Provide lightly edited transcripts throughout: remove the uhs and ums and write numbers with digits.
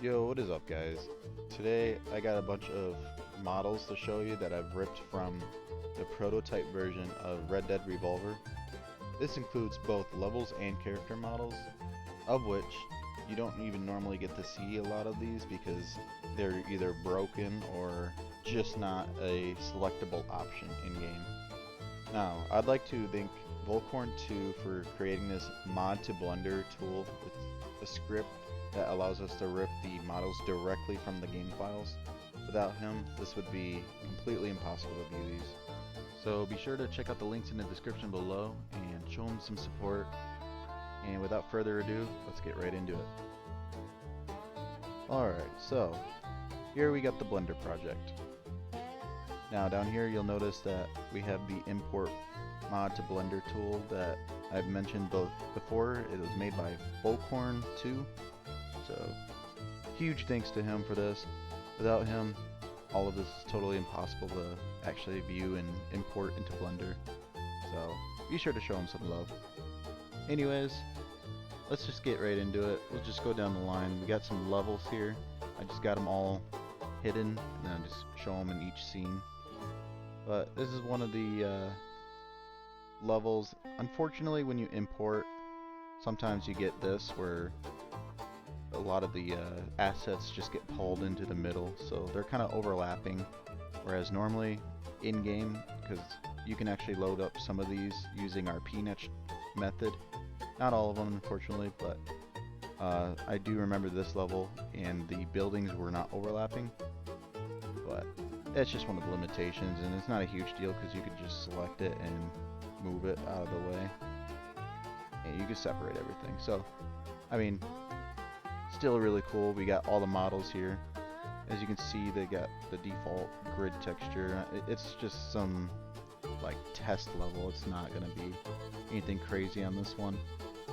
Yo, what is up, guys? Today I got a bunch of models to show you that I've ripped from the prototype version of Red Dead Revolver. This includes both levels and character models, of which you don't even normally get to see a lot of these because they're either broken or just not a selectable option in-game. Now, I'd like to thank Volcorn 2 for creating this mod to Blender tool with a script that allows us to rip the models directly from the game files. Without him, this would be completely impossible to view these. So be sure to check out the links in the description below and show him some support. And without further ado, let's get right into it. Alright, so here we got the Blender project. Now down here you'll notice that we have the import mod to Blender tool that I've mentioned both before. It was made by Volcorn 2. So, huge thanks to him for this. Without him, all of this is totally impossible to actually view and import into Blender. So, be sure to show him some love. Anyways, let's just get right into it. We'll just go down the line. We got some levels here. I just got them all hidden, and then I just show them in each scene. But this is one of the levels. Unfortunately, when you import, sometimes you get this where a lot of the assets just get pulled into the middle, so they're kind of overlapping, whereas normally in-game, because you can actually load up some of these using our pnet method, not all of them unfortunately, but I do remember this level and the buildings were not overlapping, but it's just one of the limitations, and it's not a huge deal because you could just select it and move it out of the way and you can separate everything. So I mean, still really cool. We got all the models here. As you can see, they got the default grid texture. It's just some like test level. It's not gonna be anything crazy on this one.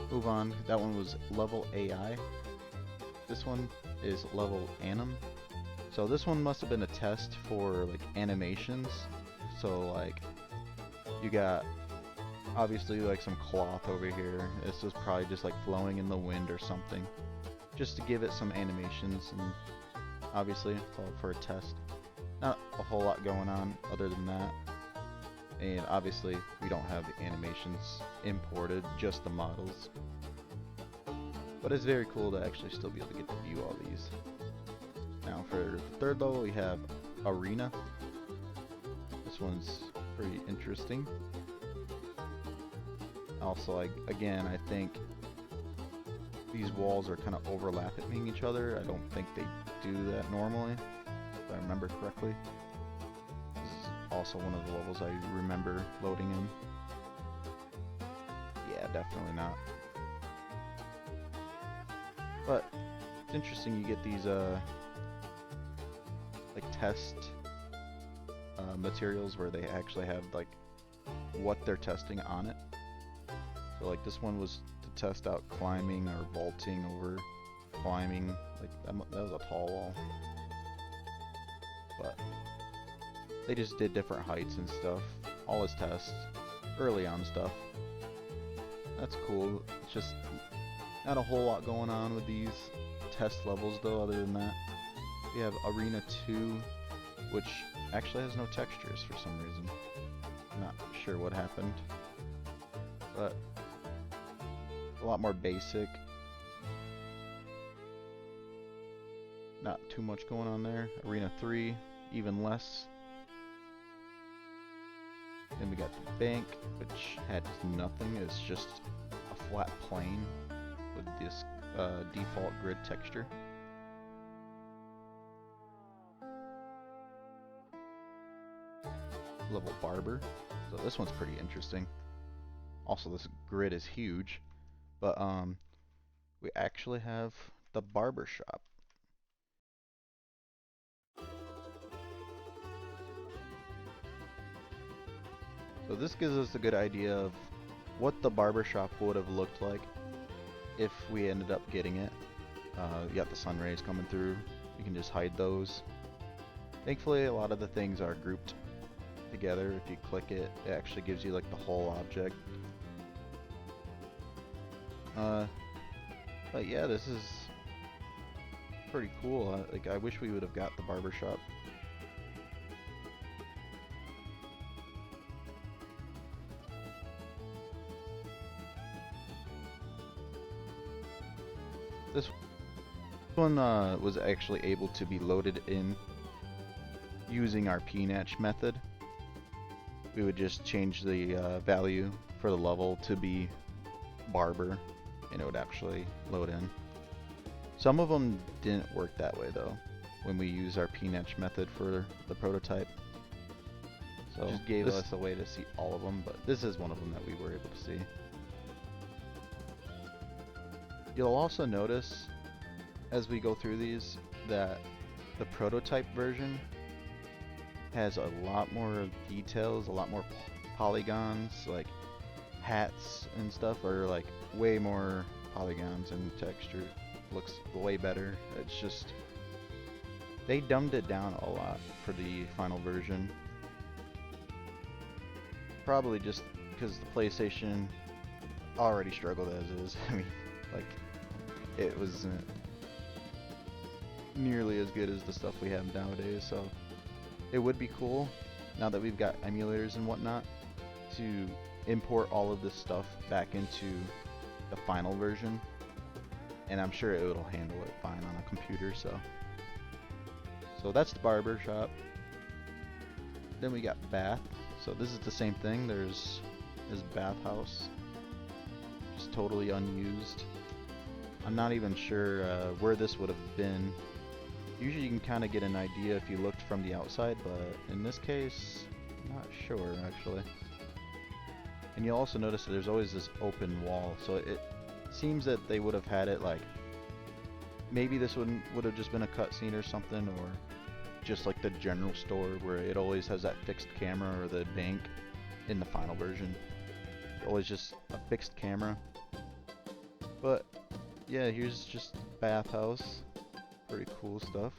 Move on. That one was level AI. This one is level anim. So this one must have been a test for like animations. So like you got obviously like some cloth over here. This is probably just like flowing in the wind or something, just to give it some animations, and obviously it's all for a test. Not a whole lot going on other than that, and obviously we don't have the animations imported, just the models. But it's very cool to actually still be able to get to view all these. Now for the third level we have Arena. This one's pretty interesting. Also, again, I think these walls are kind of overlapping each other. I don't think they do that normally, if I remember correctly. This is also one of the levels I remember loading in. Yeah, definitely not. But it's interesting, you get these like test materials where they actually have like what they're testing on it. So like this one was to test out climbing or vaulting over climbing. Like that was a tall wall. But they just did different heights and stuff. All as tests. Early on stuff. That's cool. It's just not a whole lot going on with these test levels though, other than that. We have Arena 2, which actually has no textures for some reason. I'm not sure what happened. But a lot more basic. Not too much going on there. Arena 3, even less. Then we got the bank, which had nothing. It's just a flat plane with this default grid texture. Level barber. So this one's pretty interesting. Also, this grid is huge. But we actually have the barber shop. So this gives us a good idea of what the barber shop would have looked like if we ended up getting it. You got the sun rays coming through. You can just hide those. Thankfully, a lot of the things are grouped together. If you click it, it actually gives you like the whole object. But yeah, this is pretty cool. Like, I wish we would have got the barber shop. This one was actually able to be loaded in using our PNatch method. We would just change the value for the level to be barber, and it would actually load in. Some of them didn't work that way though, when we use our PNatch method for the prototype. So it just gave us a way to see all of them, but this is one of them that we were able to see. You'll also notice as we go through these that the prototype version has a lot more details, a lot more polygons, like hats and stuff are like way more polygons and texture. Looks way better. It's just, they dumbed it down a lot for the final version. Probably just because the PlayStation already struggled as is. I mean, like, it wasn't nearly as good as the stuff we have nowadays, so it would be cool, now that we've got emulators and whatnot, to import all of this stuff back into the final version. And I'm sure it'll handle it fine on a computer, so that's the barber shop. Then we got bath. So this is the same thing. There's this bathhouse, just totally unused. I'm not even sure where this would have been. Usually you can kind of get an idea if you looked from the outside, but in this case, I'm not sure actually. And you'll also notice that there's always this open wall, so it seems that they would have had it like, maybe this would have just been a cutscene or something, or just like the general store where it always has that fixed camera, or the bank in the final version. Always just a fixed camera. But yeah, here's just bathhouse. Pretty cool stuff.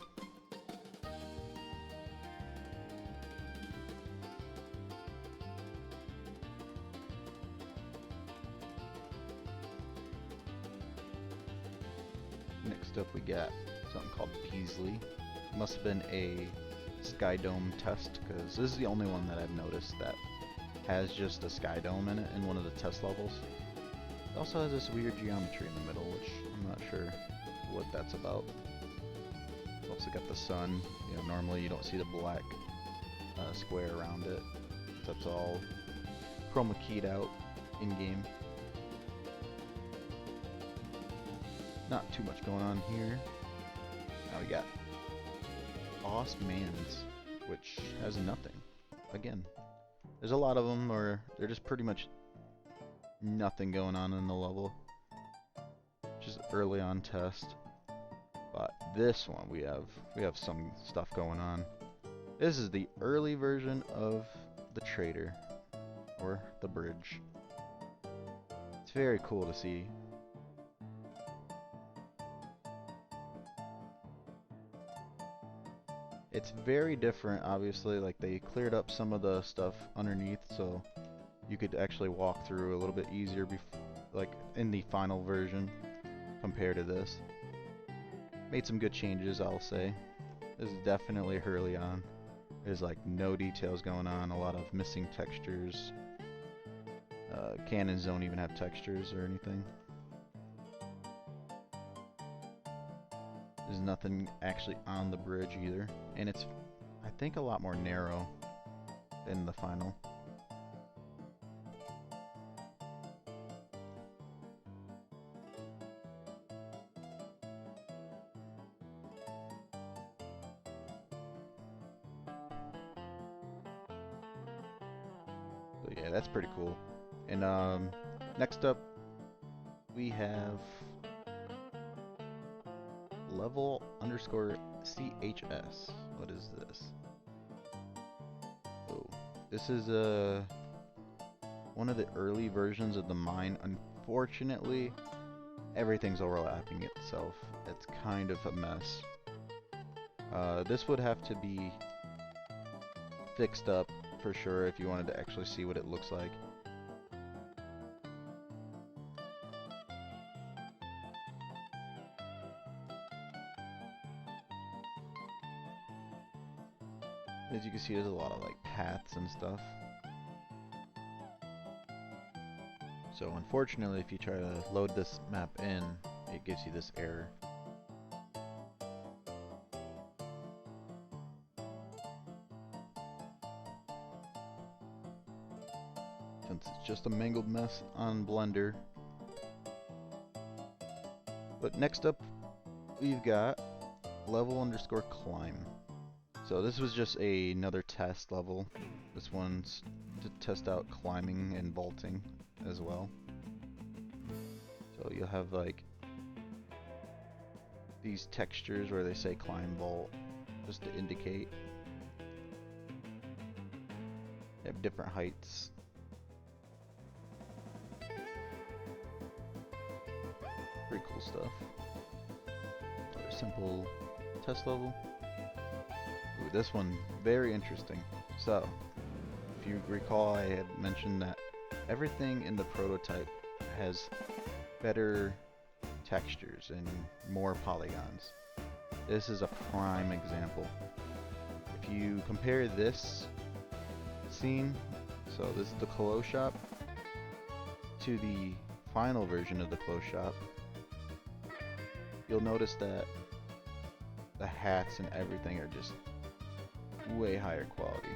Next up we got something called Peasley. Must have been a Sky Dome test, because this is the only one that I've noticed that has just a Sky Dome in it in one of the test levels. It also has this weird geometry in the middle, which I'm not sure what that's about. It's also got the sun. You know, normally you don't see the black square around it. That's all chroma keyed out in game. Not too much going on here. Now we got Boss Mans, which has nothing. Again, there's a lot of them, or they're just pretty much nothing going on in the level. Just early on test. But this one we have some stuff going on. This is the early version of the trader, or the bridge. It's very cool to see. It's very different, obviously. Like, they cleared up some of the stuff underneath, so you could actually walk through a little bit easier, like in the final version compared to this. Made some good changes, I'll say. This is definitely early on. There's like no details going on, a lot of missing textures. Cannons don't even have textures or anything. There's nothing actually on the bridge either, and it's, I think, a lot more narrow than the final. So yeah, that's pretty cool. And next up we have level _ CHS. What is this? Oh, this is one of the early versions of the mine. Unfortunately, everything's overlapping itself. It's kind of a mess. This would have to be fixed up for sure if you wanted to actually see what it looks like. As you can see, there's a lot of like paths and stuff. So unfortunately, if you try to load this map in, it gives you this error. Since it's just a mangled mess on Blender. But next up, we've got level_climb. So this was just another test level. This one's to test out climbing and vaulting as well. So you'll have like these textures where they say climb, vault, just to indicate. They have different heights. Pretty cool stuff. Another simple test level. Ooh, this one, very interesting. So, if you recall, I had mentioned that everything in the prototype has better textures and more polygons. This is a prime example. If you compare this scene, so this is the clothes shop, to the final version of the clothes shop, you'll notice that the hats and everything are just way higher quality.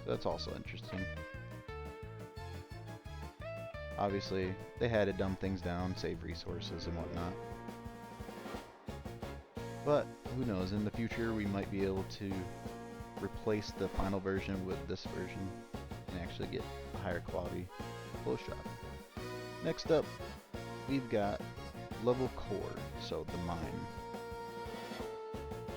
So that's also interesting. Obviously, they had to dumb things down, save resources and whatnot. But who knows, in the future we might be able to replace the final version with this version and actually get a higher quality clothes shop. Next up, we've got level core, so the mine.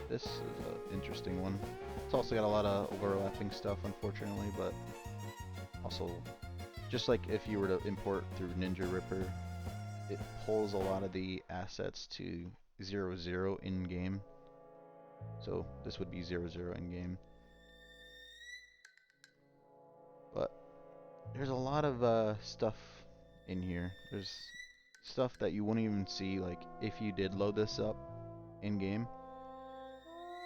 This is an interesting one. It's also got a lot of overlapping stuff, unfortunately, but also, just like if you were to import through Ninja Ripper, it pulls a lot of the assets to 0, in-game. So this would be 0, in-game. But there's a lot of stuff in here. There's stuff that you wouldn't even see, like, if you did load this up in-game.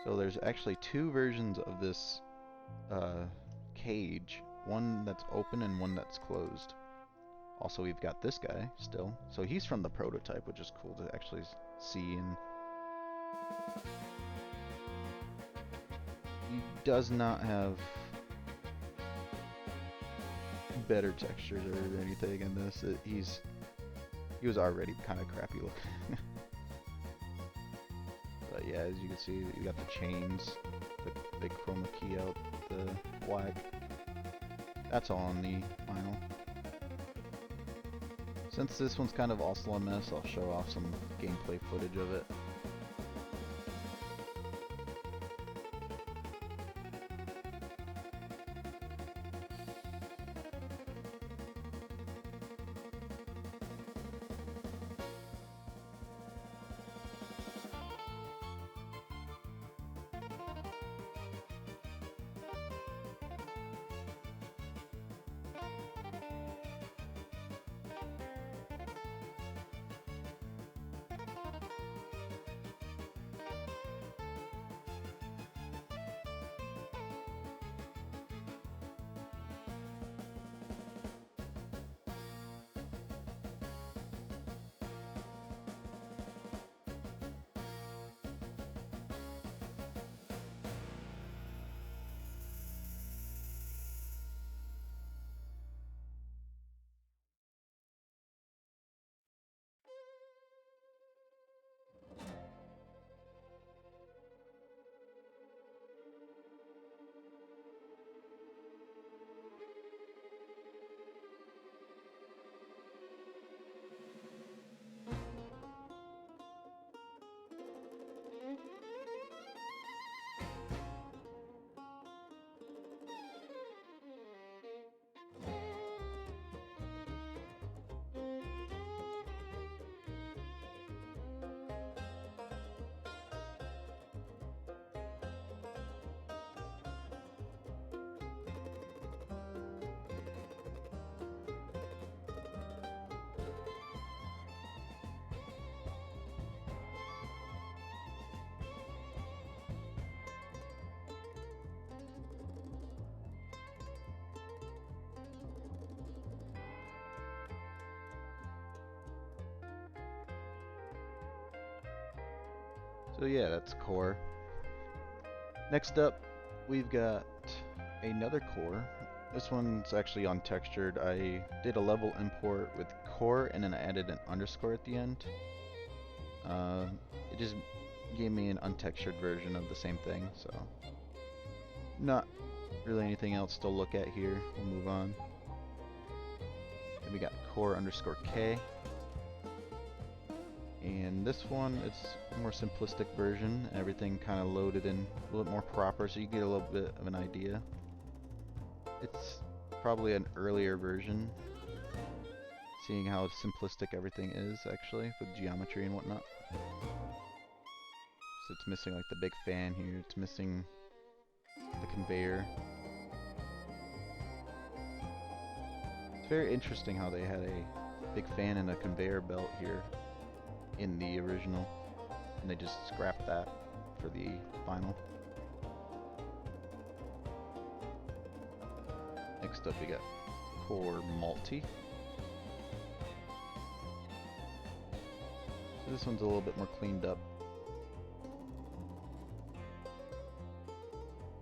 So there's actually two versions of this cage. One that's open and one that's closed. Also, we've got this guy still. So he's from the prototype, which is cool to actually see. And he does not have better textures or anything in this. He was already kind of crappy looking. But yeah, as you can see, you got the chains. They chroma key out the flag. That's all on the final. Since this one's kind of also a mess, I'll show off some gameplay footage of it. So yeah, that's core. Next up, we've got another core. This one's actually untextured. I did a level import with core and then I added an underscore at the end. It just gave me an untextured version of the same thing, so not really anything else to look at here. We'll move on. Then we got core underscore K. And this one, it's a more simplistic version. Everything kind of loaded in a little bit more proper, so you get a little bit of an idea. It's probably an earlier version, seeing how simplistic everything is actually with geometry and whatnot. So it's missing like the big fan here. It's missing the conveyor. It's very interesting how they had a big fan and a conveyor belt here in the original, and they just scrapped that for the final. Next up we got core multi. So this one's a little bit more cleaned up,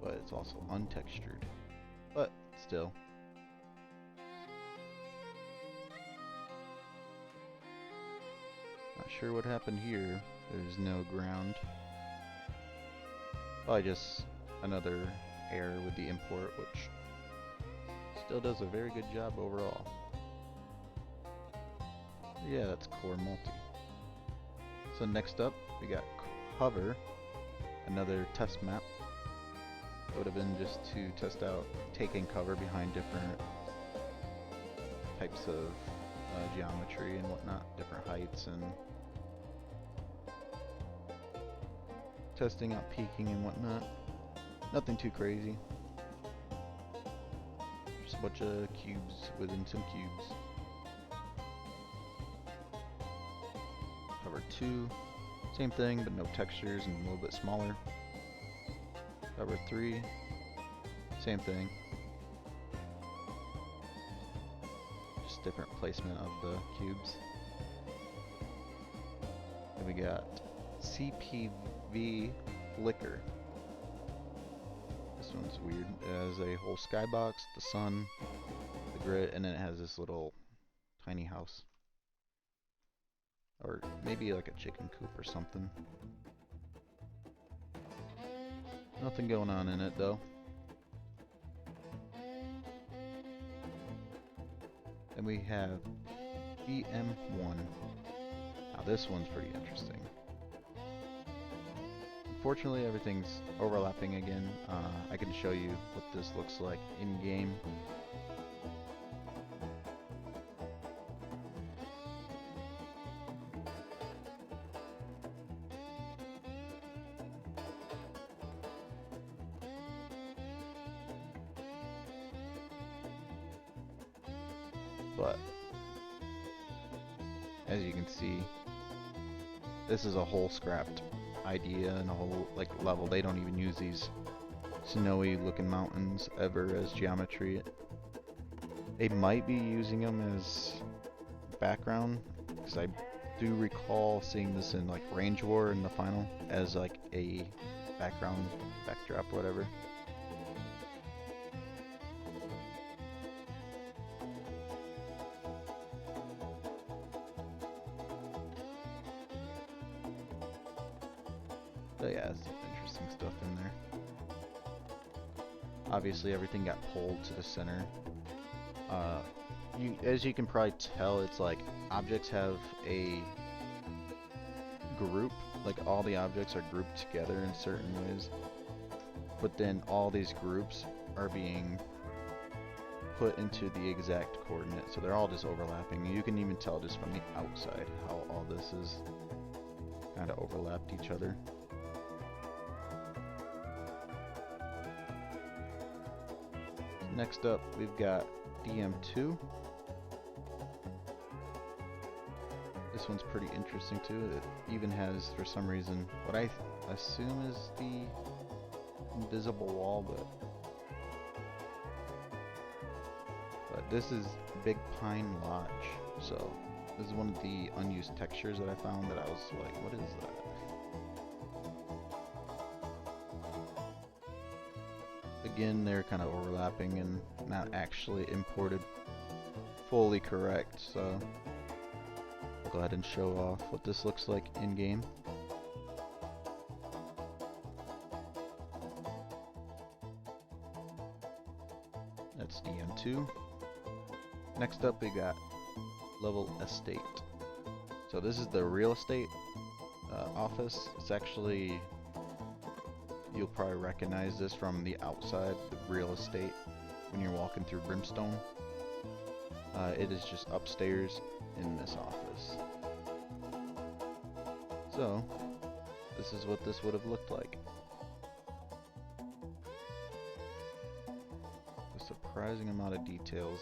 but it's also untextured, but still. Not sure what happened here. There's no ground. Probably just another error with the import, which still does a very good job overall. Yeah, that's core multi. So next up, we got cover, another test map. It would have been just to test out taking cover behind different types of geometry and whatnot, different heights, and testing out peeking and whatnot. Nothing too crazy. Just a bunch of cubes within some cubes. Cover 2, same thing but no textures and a little bit smaller. Cover 3, same thing. Just different placement of the cubes. Then we got CPV flicker. This one's weird. It has a whole skybox, the sun, the grid, and then it has this little tiny house. Or maybe like a chicken coop or something. Nothing going on in it though. Then we have EM1. Now this one's pretty interesting. Unfortunately, everything's overlapping again. I can show you what this looks like in game. But as you can see, this is a whole scrapped idea and a whole like level. They don't even use these snowy looking mountains ever as geometry. They might be using them as background, because I do recall seeing this in like Range War in the final as like a background, backdrop, whatever. But yeah, it's interesting stuff in there. Obviously everything got pulled to the center. As you can probably tell, it's like objects have a group, like all the objects are grouped together in certain ways, but then all these groups are being put into the exact coordinate, so they're all just overlapping. You can even tell just from the outside how all this is kind of overlapped each other. Next up, we've got DM2. This one's pretty interesting too. It even has, for some reason, what I assume is the invisible wall, but this is Big Pine Lodge. So this is one of the unused textures that I found that I was like, what is that? again, they're kind of overlapping and not actually imported fully correct, so I'll go ahead and show off what this looks like in game. That's DM2. Next up we got level estate. So this is the real estate office. It's actually, you'll probably recognize this from the outside, the real estate, when you're walking through Brimstone. It is just upstairs in this office. So, this is what this would have looked like. A surprising amount of details.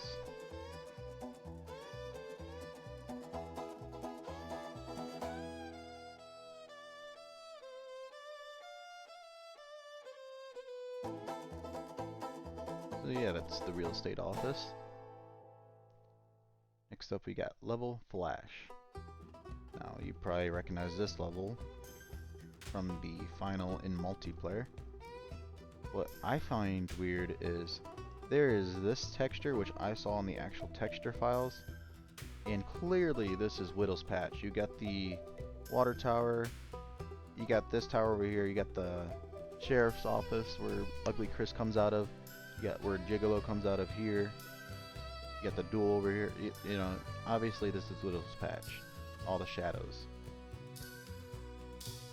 So yeah, that's the real estate office. Next up we got level Flash. Now you probably recognize this level from the final in multiplayer. What I find weird is there is this texture which I saw in the actual texture files, and clearly this is Widow's Patch. You got the water tower, you got this tower over here, you got the sheriff's office where Ugly Chris comes out of, you got where Gigolo comes out of here, you got the duel over here. You know, obviously this is Widow's Patch, all the shadows.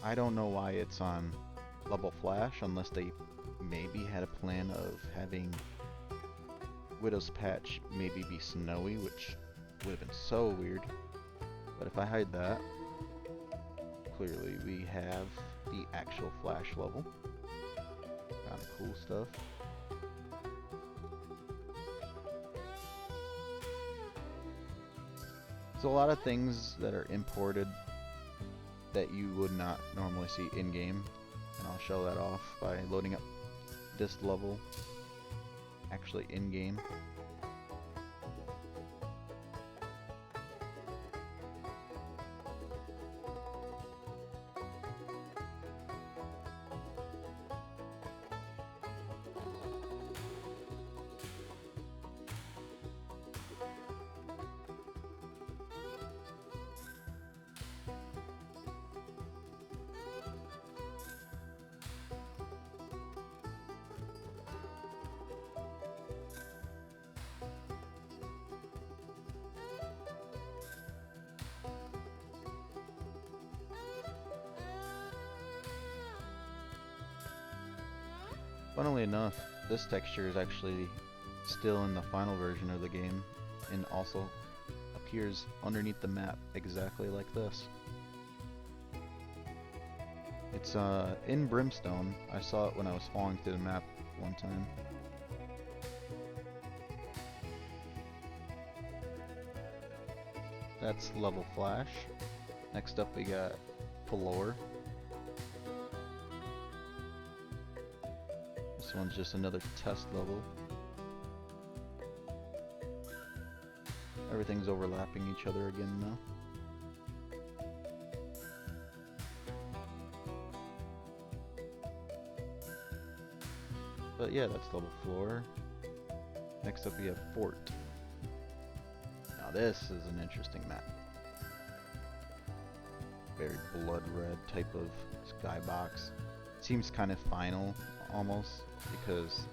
I don't know why it's on level Flash unless they maybe had a plan of having Widow's Patch maybe be snowy, which would have been so weird. But if I hide that, clearly we have the actual Flash level. Kind of cool stuff. So a lot of things that are imported that you would not normally see in-game, and I'll show that off by loading up this level actually in-game. Funnily enough, this texture is actually still in the final version of the game and also appears underneath the map exactly like this. It's in Brimstone. I saw it when I was falling through the map one time. That's level Flash. Next up we got Floor. This one's just another test level. Everything's overlapping each other again now. But yeah, that's level Floor. Next up we have Fort. Now this is an interesting map. Very blood red type of skybox. Seems kind of final almost, because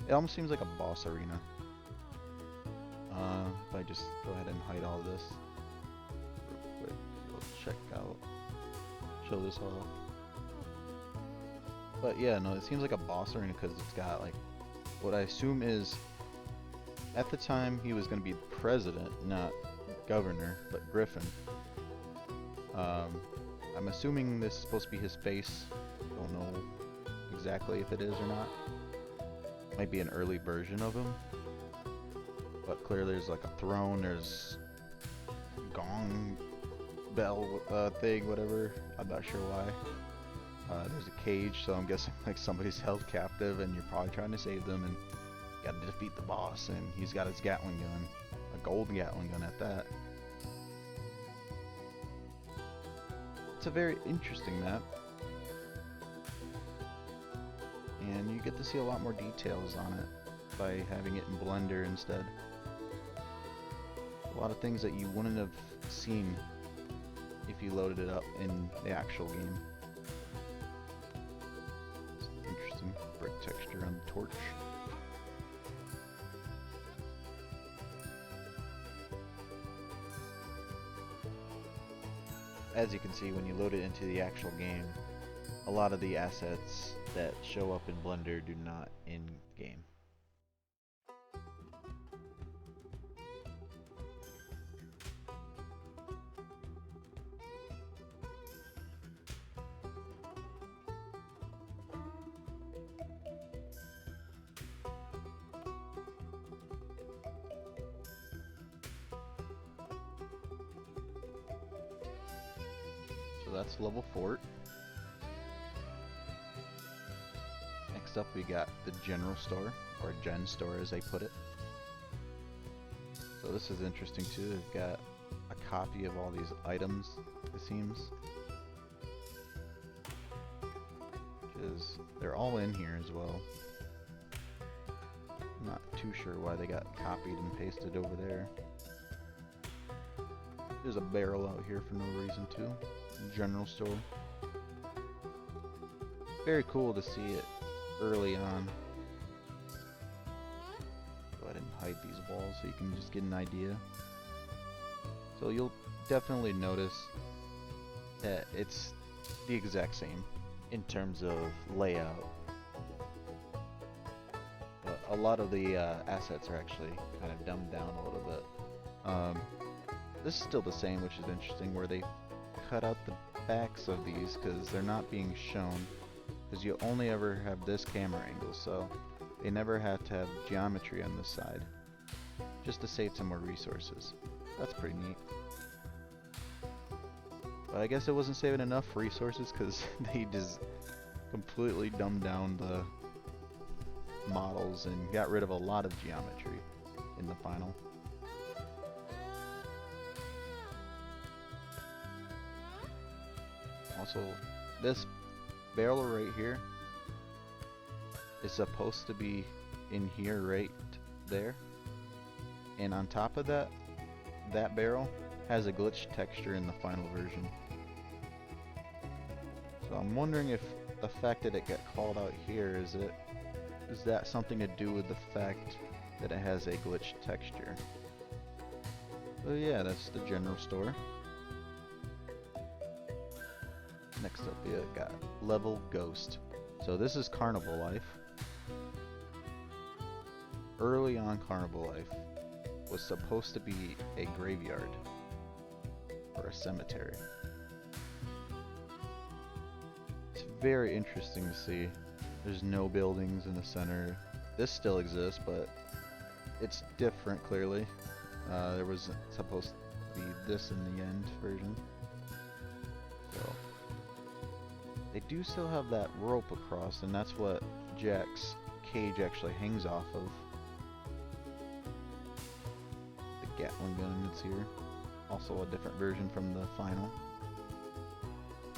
it almost seems like a boss arena. If I just go ahead and hide all this real quick, we'll check out, show this off. But yeah, no, it seems like a boss arena because it's got like what I assume is, at the time he was going to be president, not governor, but Griffin. I'm assuming this is supposed to be his face. Don't know exactly if it is or not. Might be an early version of him. But clearly there's like a throne, there's gong bell thing, whatever. I'm not sure why. There's a cage, so I'm guessing like somebody's held captive and you're probably trying to save them, and you gotta defeat the boss, and he's got his Gatling gun. A gold Gatling gun at that. It's a very interesting map. and you get to see a lot more details on it by having it in Blender instead. A lot of things that you wouldn't have seen if you loaded it up in the actual game. Interesting brick texture on the torch. As you can see, when you load it into the actual game, a lot of the assets that show up in Blender do not in-game. So that's level 4. Next up we got the general store, or gen store as they put it. So this is interesting too. They've got a copy of all these items, it seems. They're all in here as well. I'm not too sure why they got copied and pasted over there. There's a barrel out here for no reason too. General store. Very cool to see it early on. Go ahead and hide these walls so you can just get an idea. So you'll definitely notice that it's the exact same in terms of layout. But a lot of the assets are actually kind of dumbed down a little bit. This is still the same, which is interesting, where they cut out the backs of these because they're not being shown, because you only ever have this camera angle, so they never have to have geometry on this side, just to save some more resources. That's pretty neat. But I guess it wasn't saving enough resources because they just completely dumbed down the models and got rid of a lot of geometry in the final. Also, this barrel right here is supposed to be in here right there, and on top of that, that barrel has a glitched texture in the final version. So I'm wondering if the fact that it got called out here, is that something to do with the fact that it has a glitched texture? So yeah, that's the general store. Next up we got level Ghost. So this is Carnival Life. Early on, Carnival Life was supposed to be a graveyard or a cemetery. It's very interesting to see. There's no buildings in the center. This still exists, but it's different clearly. There was supposed to be this in the end version. So they do still have that rope across, and that's what Jack's cage actually hangs off of. The Gatling gun that's here. Also a different version from the final.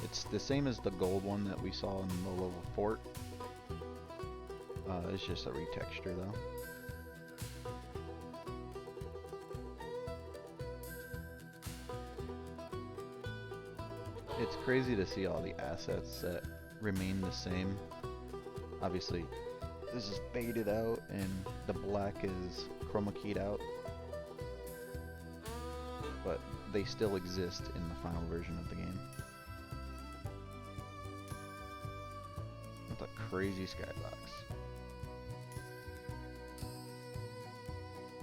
It's the same as the gold one that we saw in the level fort. It's just a retexture though. It's crazy to see all the assets that remain the same. Obviously, this is faded out and the black is chroma keyed out, but they still exist in the final version of the game. What a crazy skybox.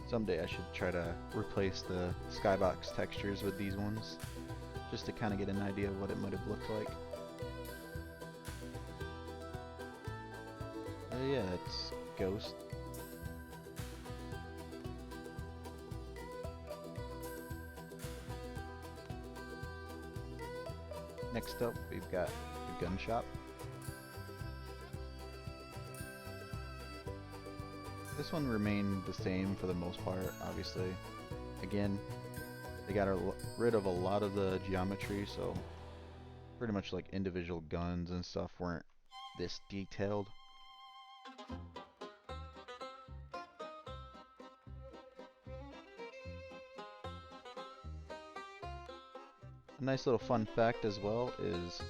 Someday I should try to replace the skybox textures with these ones, just to kind of get an idea of what it might have looked like. Yeah, it's Ghost. Next up, we've got the gun shop. This one remained the same for the most part, obviously. Again, they got rid of a lot of the geometry, so pretty much like individual guns and stuff weren't this detailed. A nice little fun fact as well is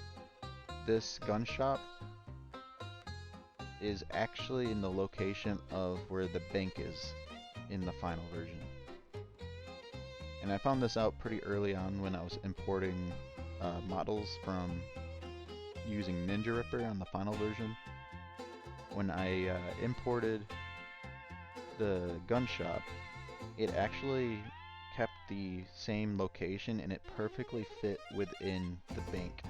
this gun shop is actually in the location of where the bank is in the final version. And I found this out pretty early on when I was importing models from using Ninja Ripper on the final version. When I imported the gun shop, it actually kept the same location and it perfectly fit within the bank.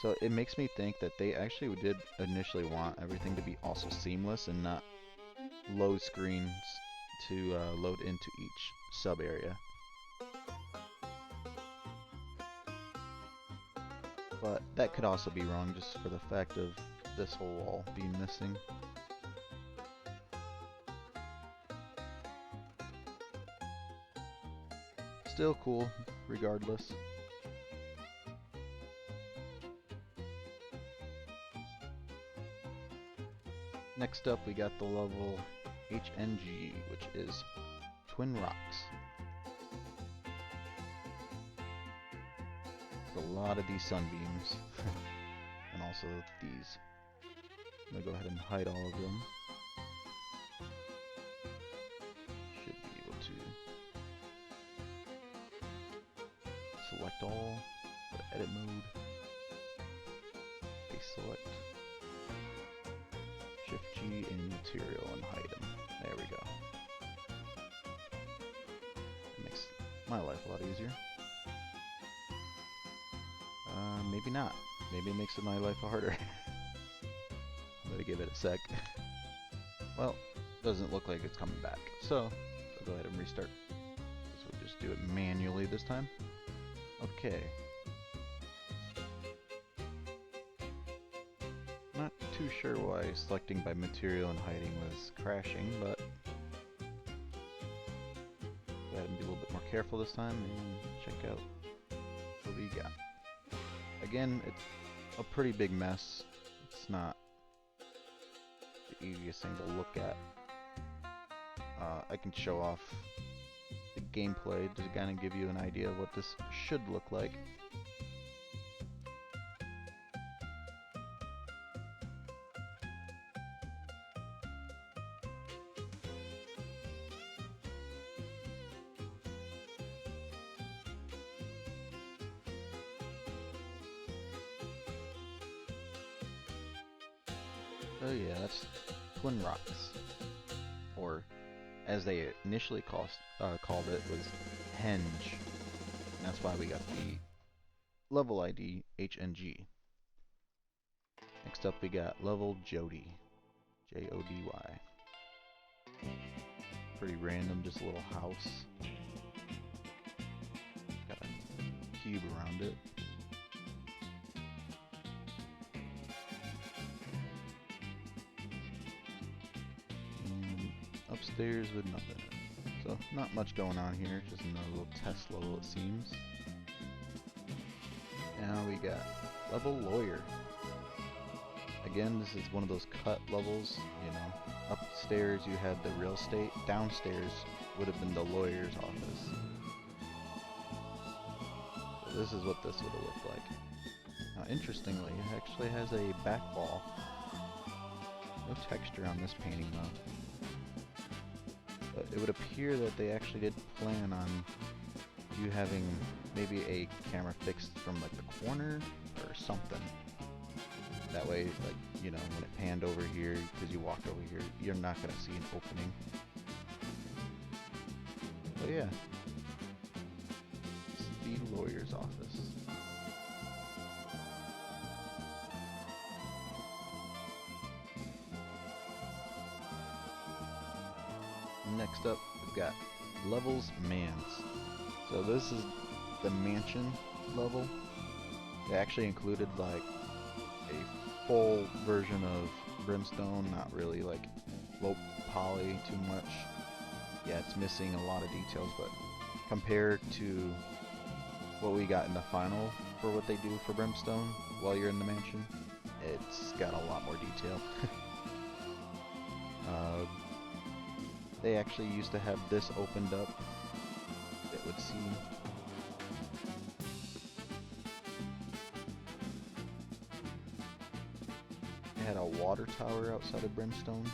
So it makes me think that they actually did initially want everything to be also seamless and not load screens to load into each sub area. But that could also be wrong just for the fact of this whole wall being missing. Still cool, regardless. Next up, we got the level HNG, which is Twin Rocks. There's a lot of these sunbeams, and also these. I'm gonna go ahead and hide all of them. Should be able to select all, go to edit mode, face select, Shift G in material and hide them. There we go. It makes my life a lot easier. Maybe not. Maybe it makes my life harder. I'm gonna give it a sec. Well, doesn't look like it's coming back. So, I'll go ahead and restart. So we'll just do it manually this time. Okay. Not too sure why selecting by material and hiding was crashing, but go ahead and be a little bit more careful this time and check out what we got. Again, it's a pretty big mess. It's not the easiest thing to look at. I can show off the gameplay to kind of give you an idea of what this should look like. So yeah, that's Twin Rocks, or as they initially called it, was Henge, and that's why we got the level ID HNG. Next up we got level Jody, Jody. Pretty random, just a little house. Got a cube around it. Upstairs with nothing. So not much going on here, just another little test level it seems. Now we got level Lawyer. Again, this is one of those cut levels, you know. Upstairs you had the real estate, downstairs would have been the lawyer's office. So this is what this would have looked like. Now interestingly, it actually has a back wall. No texture on this painting though. But it would appear that they actually did plan on you having maybe a camera fixed from like the corner or something. That way, like, you know, when it panned over here, because you walked over here, you're not going to see an opening. But yeah, it's the lawyer's office. Next up, we've got Levels Mans. So this is the mansion level. They actually included like a full version of Brimstone, not really like low poly too much. Yeah, it's missing a lot of details, but compared to what we got in the final for what they do for Brimstone while you're in the mansion, it's got a lot more detail. They actually used to have this opened up. It would see. It had a water tower outside of Brimstone.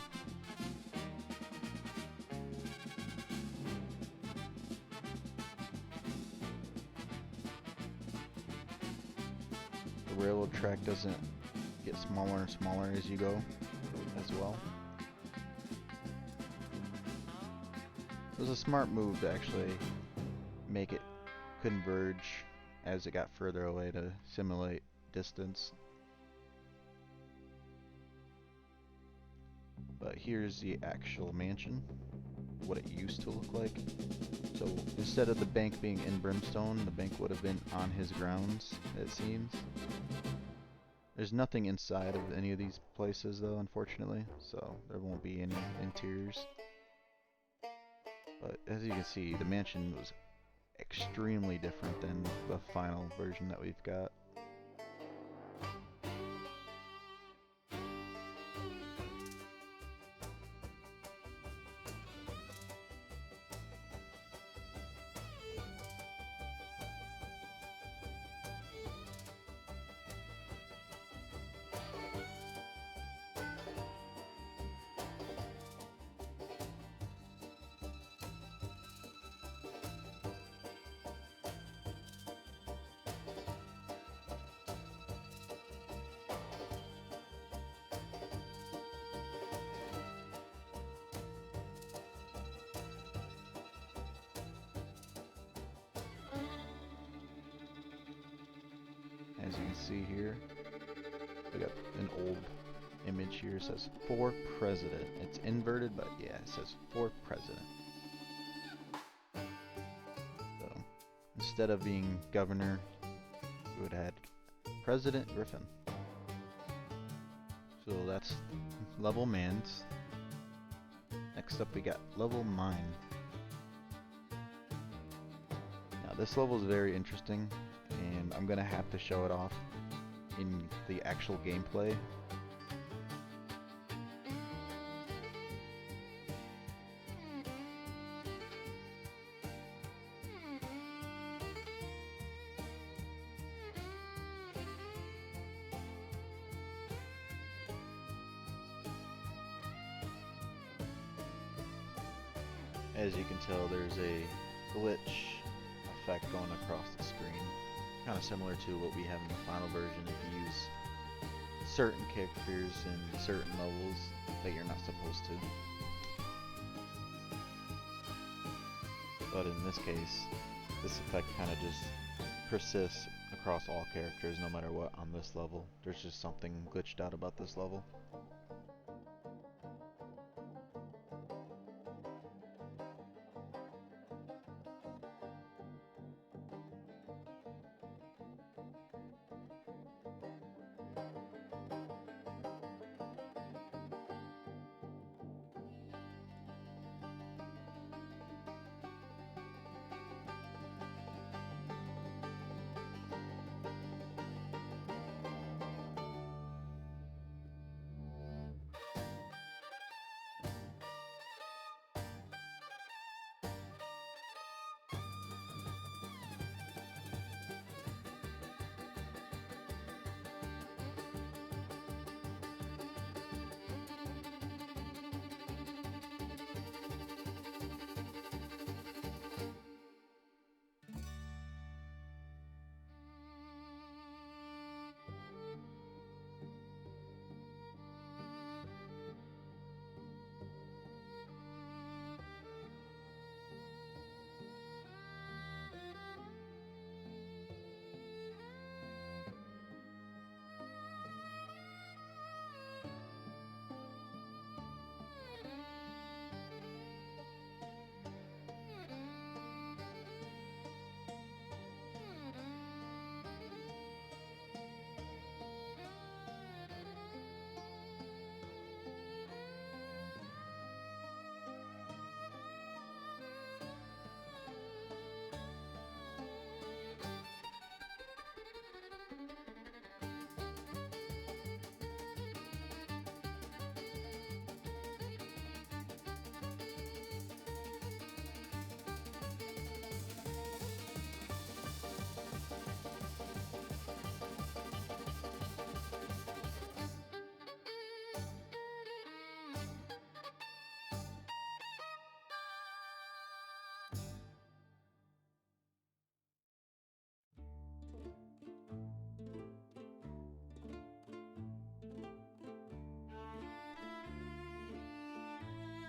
The railroad track doesn't get smaller and smaller as you go as well. It was a smart move to actually make it converge as it got further away to simulate distance. But here's the actual mansion, what it used to look like. So instead of the bank being in Brimstone, the bank would have been on his grounds, it seems. There's nothing inside of any of these places though, unfortunately, so there won't be any interiors. But as you can see, the mansion was extremely different than the final version that we've got. As you can see here, we got an old image here. It says for president. It's inverted, but yeah, it says for president. So instead of being governor, we would have had President Griffin. So that's level Mans. Next up we got level Mine. Now this level is very interesting, and I'm gonna have to show it off in the actual gameplay. As you can tell, there's a glitch effect going across the screen. Kind of similar to what we have in the final version if you use certain characters in certain levels that you're not supposed to. But in this case, this effect kind of just persists across all characters no matter what on this level. There's just something glitched out about this level.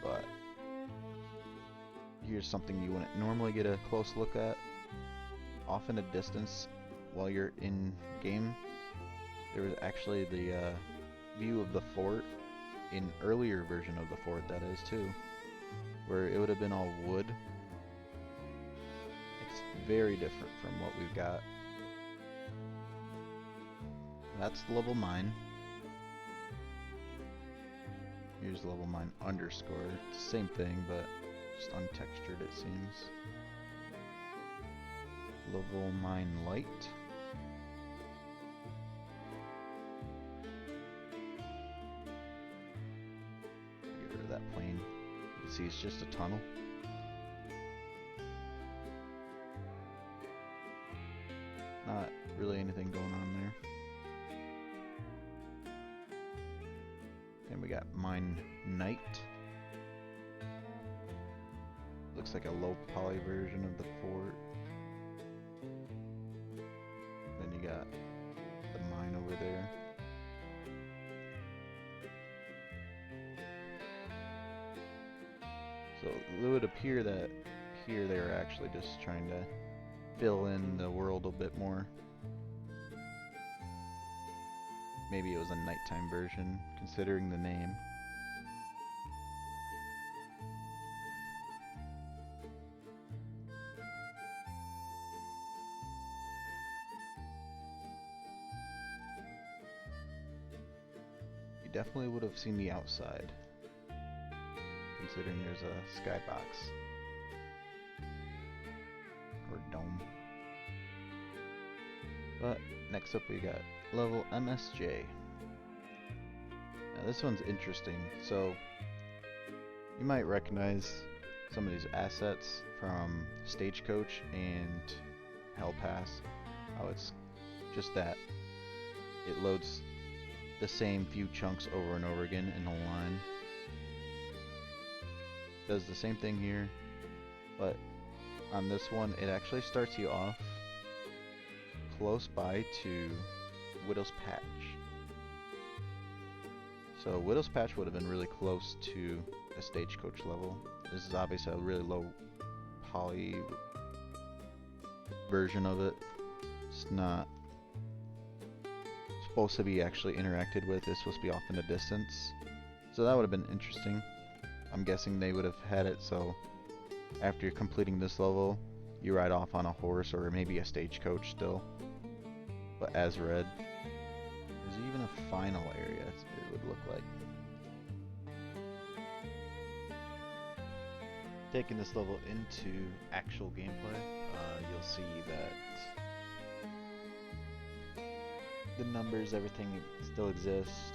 but here's something you wouldn't normally get a close look at. Off in a distance, while you're in game, there was actually the view of the fort in earlier version of the fort, that is too, where it would have been all wood. It's very different from what we've got. That's the level mine. Here's level mine underscore. It's the same thing, but just untextured, it seems. Level mine light. Get rid of that plane. You can see it's just a tunnel. Not really anything going on there. And we got mine night. Looks like a low poly version of the fort. Then you got the mine over there. So it would appear that here they were actually just trying to fill in the world a bit more. Maybe it was a nighttime version, considering the name. You definitely would have seen the outside, considering there's a skybox or dome. But next up we got level MSJ. Now this one's interesting. So you might recognize some of these assets from Stagecoach and Hell Pass. How it's just that it loads the same few chunks over and over again in a line. Does the same thing here, but on this one it actually starts you off close by to Widow's Patch. So Widow's Patch would have been really close to a Stagecoach level. This is obviously a really low poly version of it. It's not supposed to be actually interacted with. It's supposed to be off in the distance. So that would have been interesting. I'm guessing they would have had it so after you're completing this level, you ride off on a horse or maybe a stagecoach still, but as red. There's even a final area, it would look like. Taking this level into actual gameplay, you'll see that the numbers, everything still exists.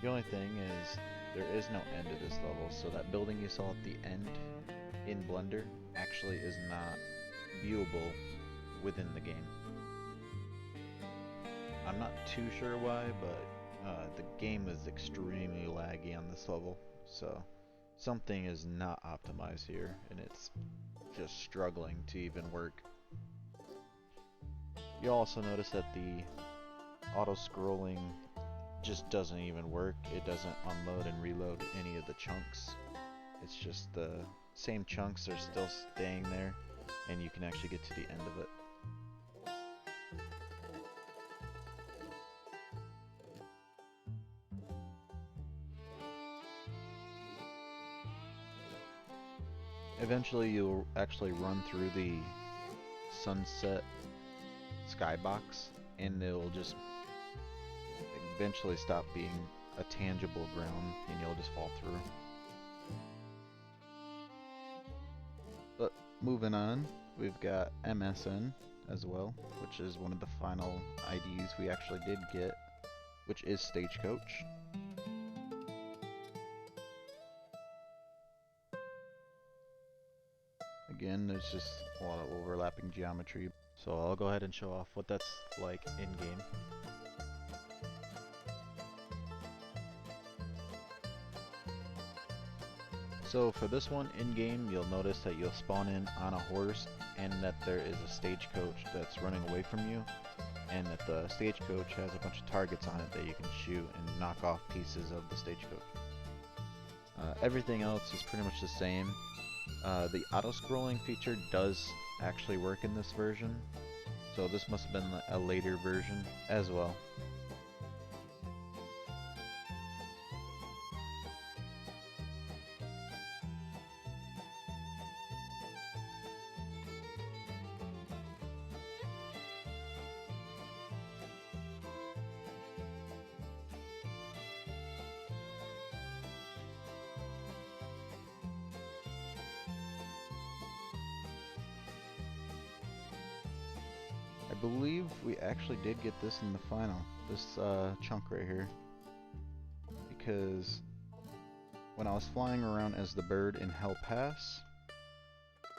The only thing is there is no end to this level, so that building you saw at the end in Blender actually is not viewable within the game. I'm not too sure why, but the game is extremely laggy on this level, so something is not optimized here, and it's just struggling to even work. You'll also notice that the auto-scrolling just doesn't even work. It doesn't unload and reload any of the chunks. It's just the same chunks are still staying there, and you can actually get to the end of it. Eventually you'll actually run through the sunset skybox, and it'll just eventually stop being a tangible ground and you'll just fall through. But moving on, we've got MSN as well, which is one of the final IDs we actually did get, which is Stagecoach. Again, there's just a lot of overlapping geometry, so I'll go ahead and show off what that's like in-game. So for this one, in-game, you'll notice that you'll spawn in on a horse, and that there is a stagecoach that's running away from you, and that the stagecoach has a bunch of targets on it that you can shoot and knock off pieces of the stagecoach. Everything else is pretty much the same. The auto-scrolling feature does actually work in this version, so this must have been a later version as well. I believe we actually did get this in the final, this chunk right here, because when I was flying around as the bird in Hell Pass,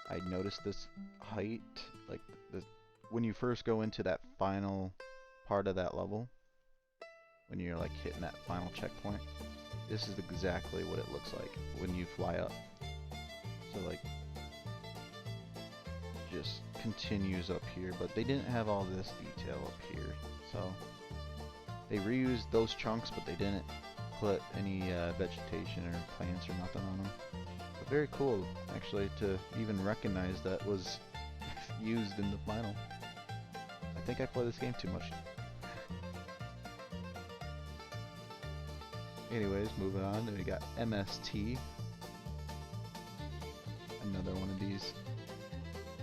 I noticed this height, like when you first go into that final part of that level, when you're like hitting that final checkpoint, this is exactly what it looks like when you fly up. So like, just continues up here, but they didn't have all this detail up here, so they reused those chunks, but they didn't put any vegetation or plants or nothing on them. But very cool, actually, to even recognize that was used in the final. I think I play this game too much. Anyways, moving on, then we got MST. Another one of these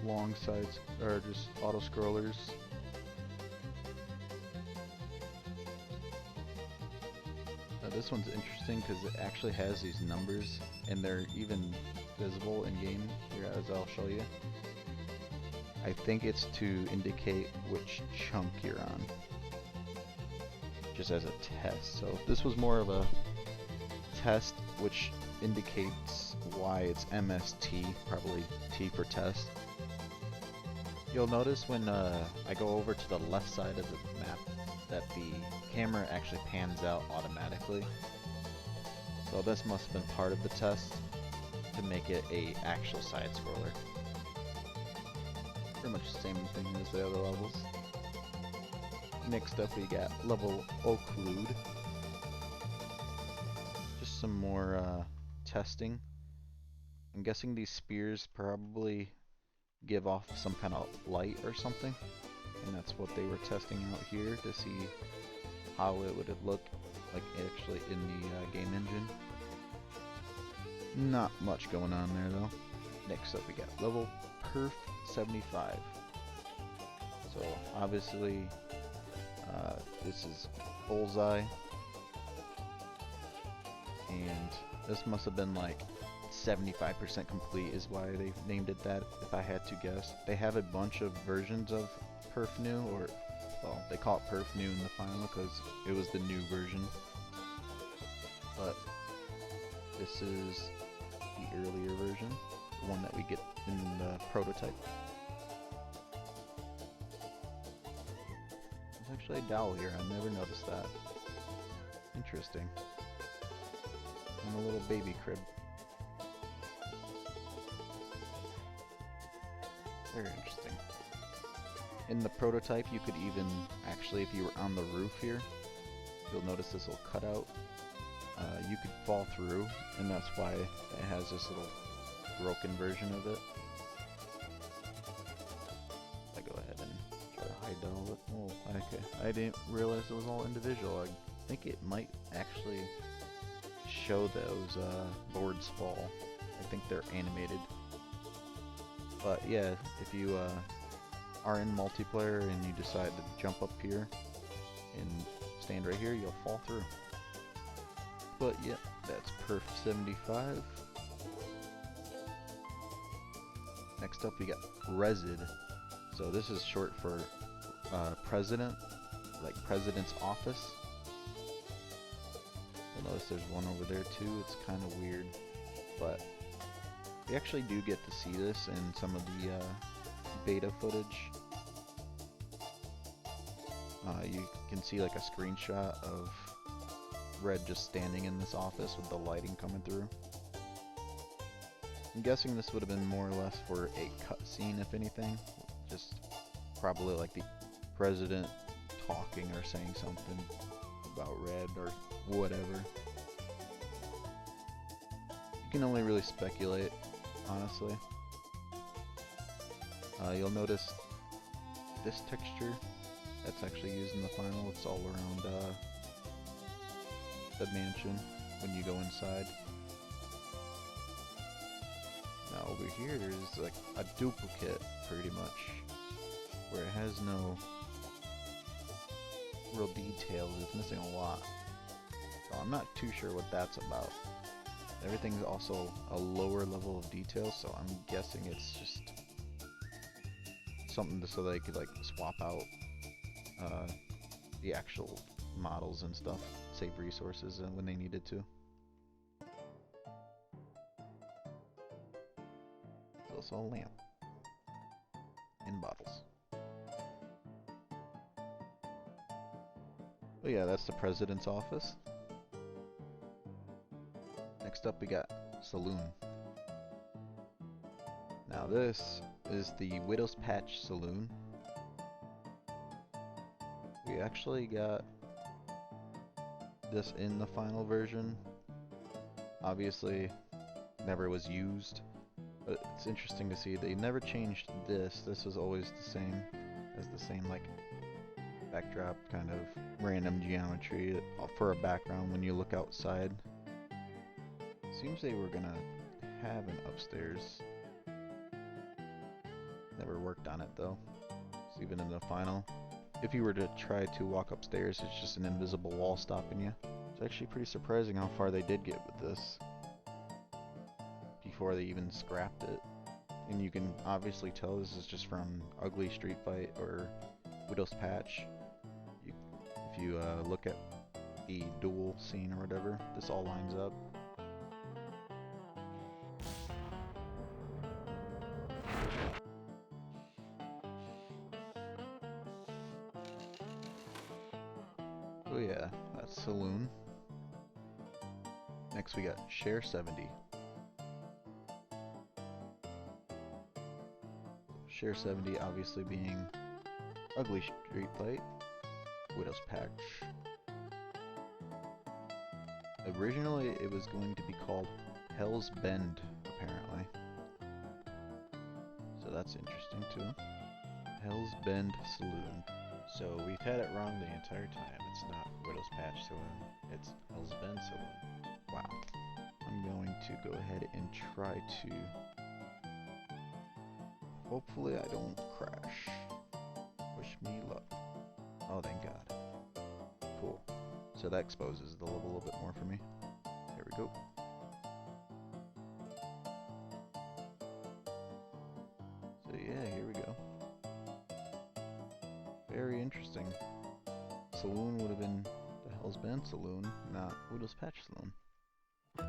long sides, or just auto scrollers. Now this one's interesting because it actually has these numbers, and they're even visible in game here, as I'll show you. I think it's to indicate which chunk you're on, just as a test. So if this was more of a test, which indicates why it's MST, probably T for test. You'll notice when I go over to the left side of the map that the camera actually pans out automatically. So this must have been part of the test to make it a actual side scroller. Pretty much the same thing as the other levels. Next up we got level Occlude. Just some more testing. I'm guessing these spears probably give off some kind of light or something, and that's what they were testing out here to see how it would look like actually in the game engine. Not much going on there though. Next up we got level Perf 75. So obviously this is Bullseye, and this must have been like 75% complete is why they named it that, if I had to guess. They have a bunch of versions of Perf New, or, well, they call it Perf New in the final because it was the new version. But this is the earlier version, the one that we get in the prototype. There's actually a dowel here, I never noticed that. Interesting. And a little baby crib. Very interesting. In the prototype, you could even, actually, if you were on the roof here, you'll notice this little cutout. You could fall through, and that's why it has this little broken version of it. I go ahead and try to hide down a little. Oh, okay. I didn't realize it was all individual. I think it might actually show those boards fall. I think they're animated. But yeah, if you are in multiplayer and you decide to jump up here and stand right here, you'll fall through. But yeah, that's Perf 75. Next up we got Resid. So this is short for President, like President's Office. You'll notice there's one over there too, it's kind of weird, but we actually do get to see this in some of the beta footage. You can see like a screenshot of Red just standing in this office with the lighting coming through. I'm guessing this would have been more or less for a cutscene, if anything. Just probably like the president talking or saying something about Red or whatever. can only really speculate, honestly. You'll notice this texture that's actually used in the final. It's all around the mansion when you go inside. Now over here is like a duplicate, pretty much, where it has no real details. It's missing a lot. So I'm not too sure what that's about. Everything's also a lower level of detail, so I'm guessing it's just something so they could like swap out the actual models and stuff, save resources when they needed to. There's also a lamp and bottles. Oh yeah, that's the president's office. Next up we got Saloon. Now this is the Widow's Patch Saloon. We actually got this in the final version. Obviously, never was used, but it's interesting to see they never changed this. This was always the same, as the same like backdrop, kind of random geometry for a background when you look outside. Seems they were gonna have an upstairs. Never worked on it though. It's even in the final. If you were to try to walk upstairs, it's just an invisible wall stopping you. It's actually pretty surprising how far they did get with this before they even scrapped it. And you can obviously tell this is just from Ugly Street Fight or Widow's Patch. If you look at the duel scene or whatever, this all lines up. Oh yeah, that's Saloon. Next we got Share 70. Share 70 obviously being Ugly Street Fight, Widow's Patch. Originally it was going to be called Hell's Bend, apparently. So that's interesting too. Hell's Bend Saloon. So we've had it wrong the entire time. It's not Widow's Patch Saloon, it's Hell's Bend Saloon. Wow. I'm going to go ahead and try to... Hopefully I don't crash. Wish me luck. Oh, thank God. Cool. So that exposes the level a little bit more for me. There we go. So yeah, here we go. Very interesting. Saloon would have been the Hell's Bend Saloon, not Widow's Patch Saloon. I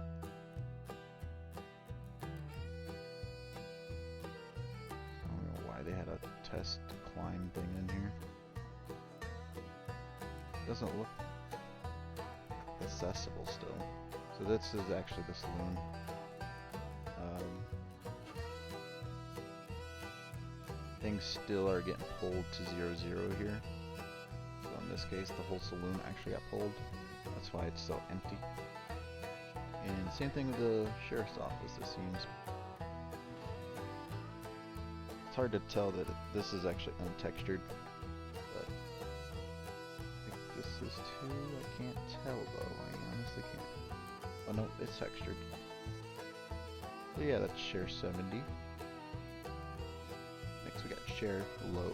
don't know why they had a test climb thing in here. Doesn't look accessible still. So this is actually the saloon. Things still are getting pulled to 0-0 here. So in this case, the whole saloon actually got pulled. That's why it's so empty. And same thing with the sheriff's office, it seems. It's hard to tell that this is actually untextured, but I think this is too. I can't tell though. I honestly can't. Oh no, it's textured. So yeah, that's Share 70. Next we got Share Low.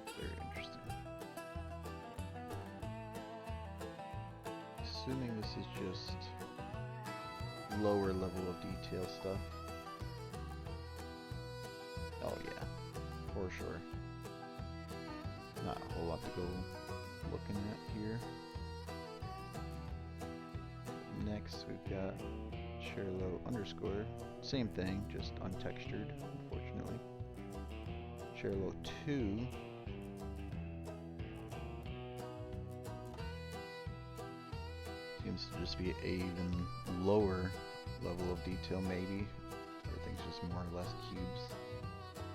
Very interesting. Assuming this is just lower level of detail stuff. Oh yeah, for sure. Not a whole lot to go looking at here. Next we've got Sherlow underscore. Same thing, just untextured, unfortunately. Sherlow 2. Seems to just be an even lower level of detail, maybe. Everything's just more or less cubes.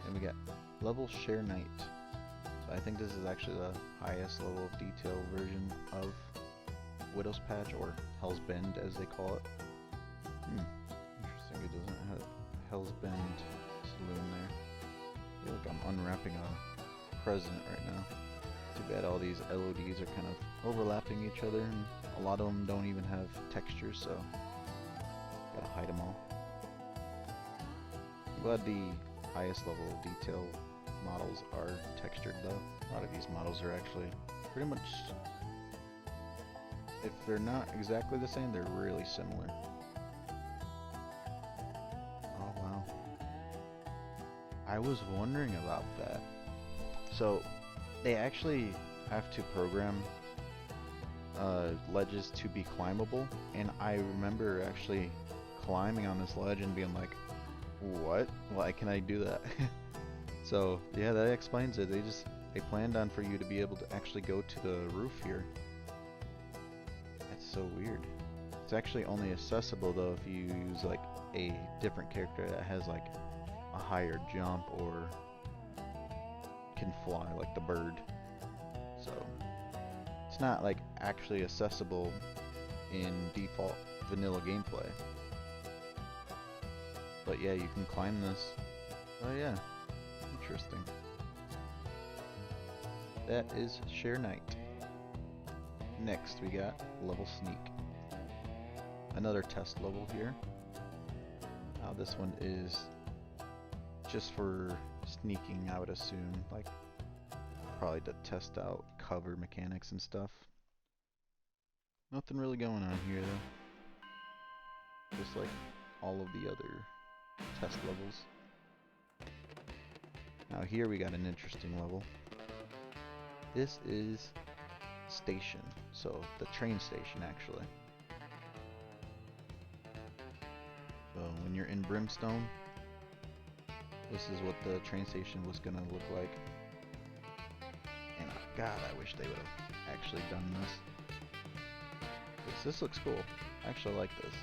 And we got level Share Night. So I think this is actually the highest level of detail version of Widow's Patch, or Hell's Bend as they call it. Interesting, it doesn't have Hell's Bend Saloon there. I feel like I'm unwrapping a present right now. Too bad all these LODs are kind of overlapping each other, and a lot of them don't even have textures, so gotta hide them all. I'm glad the highest level of detail models are textured though. A lot of these models are actually pretty much, if they're not exactly the same, they're really similar. Oh wow. I was wondering about that. So they actually have to program ledges to be climbable, and I remember actually climbing on this ledge and being like, what? Why can I do that? So yeah, that explains it. They planned on for you to be able to actually go to the roof here. That's so weird. It's actually only accessible though if you use like a different character that has like a higher jump or can fly like the bird. So it's not like actually accessible in default vanilla gameplay. But yeah, you can climb this. Oh yeah, interesting. That is Share Night. Next we got Level Sneak. Another test level here. Now this one is just for sneaking, I would assume, like probably to test out cover mechanics and stuff. Nothing really going on here though. Just like all of the other test levels. Now here we got an interesting level. This is Station, so the train station actually. So when you're in Brimstone, this is what the train station was gonna look like. And God, I wish they would have actually done this. This looks cool. I actually like this.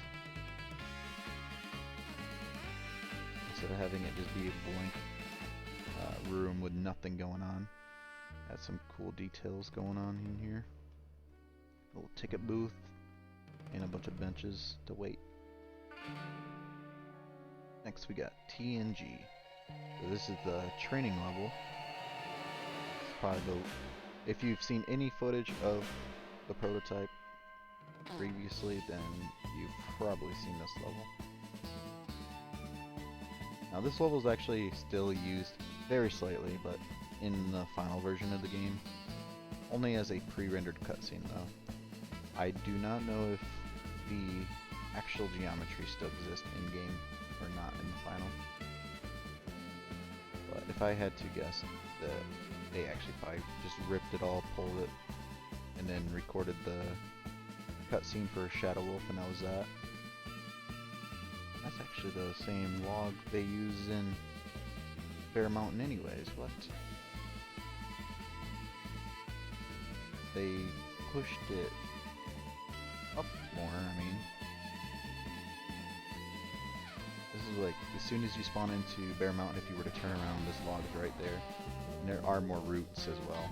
Instead of having it just be a blank room with nothing going on. Has some cool details going on in here. A little ticket booth and a bunch of benches to wait. Next we got TNG. So this is the training level. It's probably the, if you've seen any footage of the prototype previously, then you've probably seen this level. Now this level is actually still used very slightly, but in the final version of the game, only as a pre-rendered cutscene though. I do not know if the actual geometry still exists in-game or not in the final. But if I had to guess, they actually probably just ripped it all, pulled it, and then recorded the cutscene for Shadow Wolf, and that was that. That's actually the same log they use in Bear Mountain anyways. What? They pushed it up more, I mean. This is like, as soon as you spawn into Bear Mountain, if you were to turn around, this log is right there. And there are more routes as well.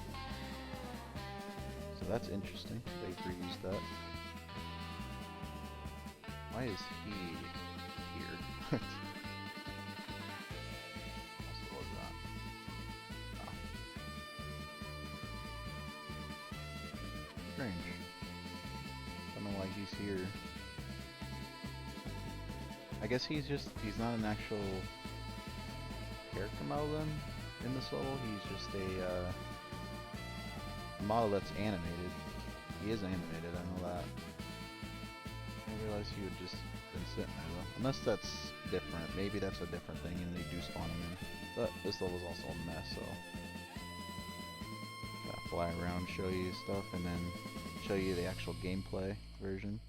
So that's interesting. They've reused that. Why is he here? What was that? Oh. Strange. Don't know why he's here. I guess he's not an actual character model then in this level. He's just a model that's animated. He is animated, I know that. I didn't realize he would just been sitting there though. Unless that's different. Maybe that's a different thing and they do spawn him in. But this level's also a mess, so gotta fly around, show you stuff, and then show you the actual gameplay version.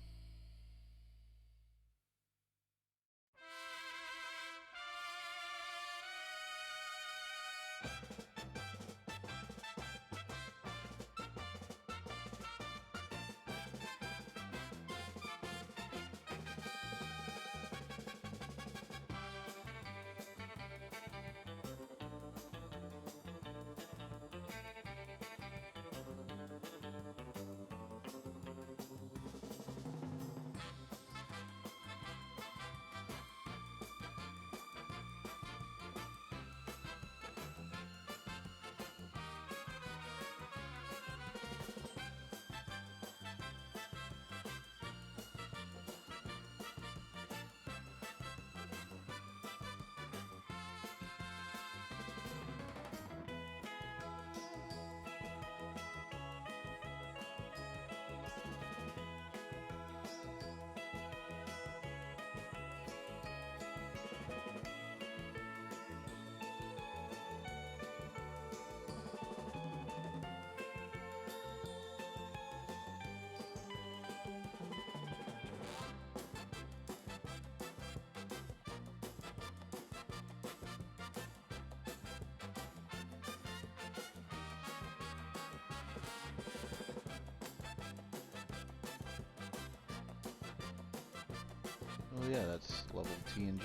Oh yeah, that's level TNG.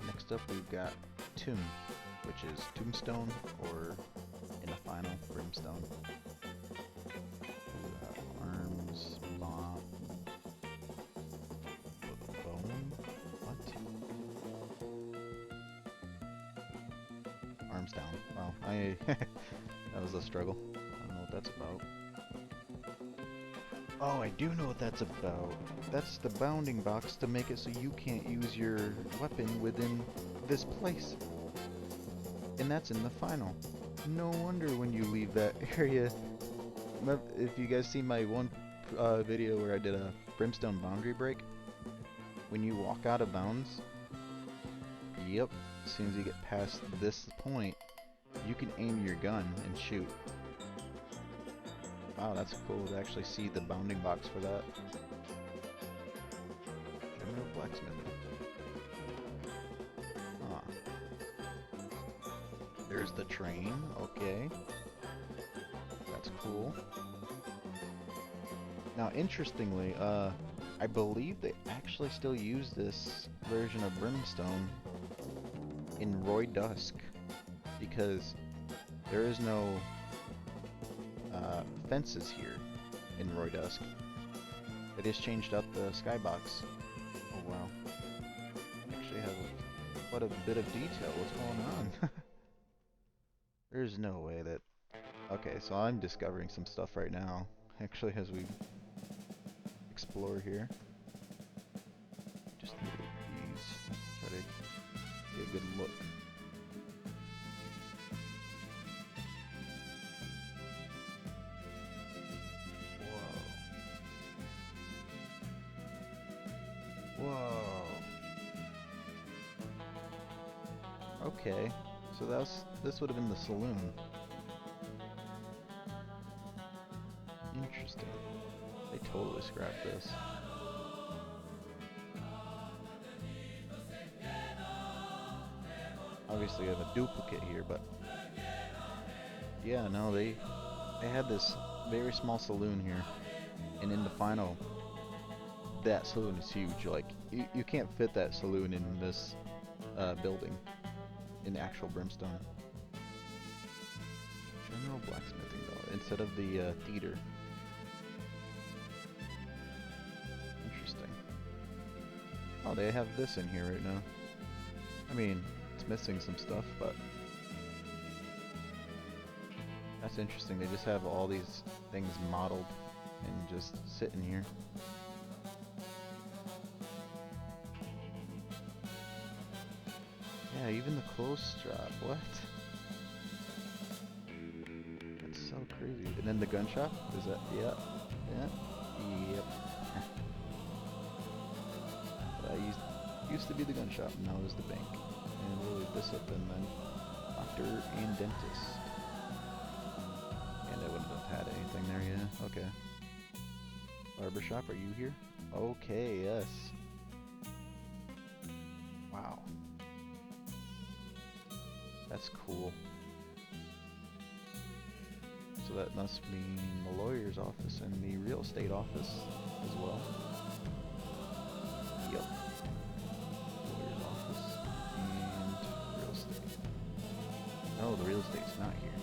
Next up we've got Tomb, which is Tombstone, or in the final, Brimstone. Arms, bomb, bone? What? Arms down. Wow, that was a struggle. I don't know what that's about. Oh, I do know what that's about. That's the bounding box to make it so you can't use your weapon within this place. And that's in the final. No wonder when you leave that area. If you guys see my one video where I did a Brimstone boundary break, when you walk out of bounds, yep, as soon as you get past this point, you can aim your gun and shoot. Wow, that's cool to actually see the bounding box for that. General blacksmithing. Huh. There's the train, okay. That's cool. Now, interestingly, I believe they actually still use this version of Brimstone in Roy Dusk, because there is no fences here in Roy Dusk. They just changed up the skybox. Oh wow. Actually have quite a bit of detail. What's going on? There's no way that... Okay, so I'm discovering some stuff right now, actually, as we explore here. Just look at these. Try to get a good look. Whoa. Okay, so this would have been the saloon. Interesting. They totally scrapped this. Obviously, I have a duplicate here, but yeah, no, they had this very small saloon here, and in the final, that saloon is huge. Like, you can't fit that saloon in this building, in actual Brimstone. General blacksmithing, though, instead of the theater. Interesting. Oh, they have this in here right now. I mean, it's missing some stuff, but that's interesting. They just have all these things modeled and just sitting here. Yeah, even the clothes strap. What? That's so crazy. And then the gun shop? Is that... Yeah. Yeah. Yep. Used to be the gun shop, and now is the bank. And we'll leave this up, and then doctor and dentist. And I wouldn't have had anything there, yeah. Okay. Barbershop, are you here? Okay, yes. Wow. That's cool. So that must mean the lawyer's office and the real estate office as well. Yep. Lawyer's office and real estate. Oh, the real estate's not here.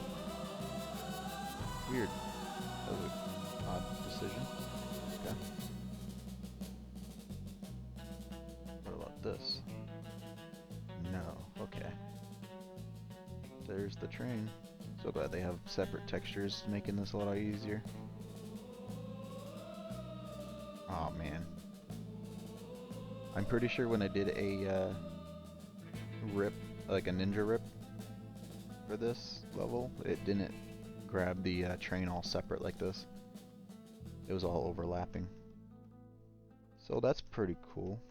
Weird. That was an odd decision. Okay. What about this? No. Okay. There's the train. So glad they have separate textures, making this a lot easier. Oh man. I'm pretty sure when I did a rip, like a ninja rip for this level, it didn't grab the train all separate like this. It was all overlapping. So that's pretty cool.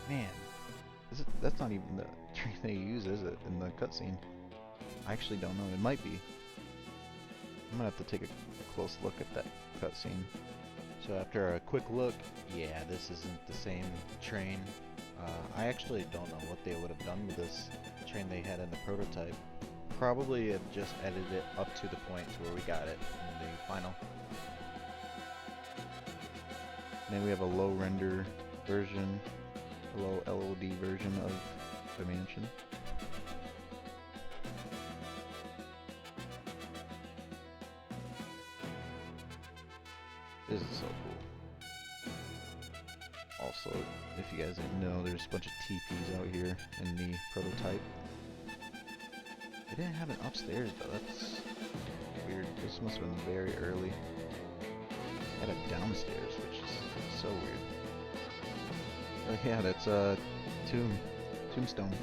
Man, that's not even the train they use, is it, in the cutscene? I actually don't know. It might be. I'm gonna have to take a close look at that cutscene. So after a quick look, yeah, this isn't the same train. I actually don't know what they would have done with this train they had in the prototype. probably have just edited it up to the point to where we got it in the final. And then we have a low render version, a low LOD version of the mansion. This is so cool. Also, if you guys didn't know, there's a bunch of TPs out here in the prototype. They didn't have an upstairs though, that's weird. This must have been very early. Had a downstairs, which is so weird. Oh yeah, that's a tombstone.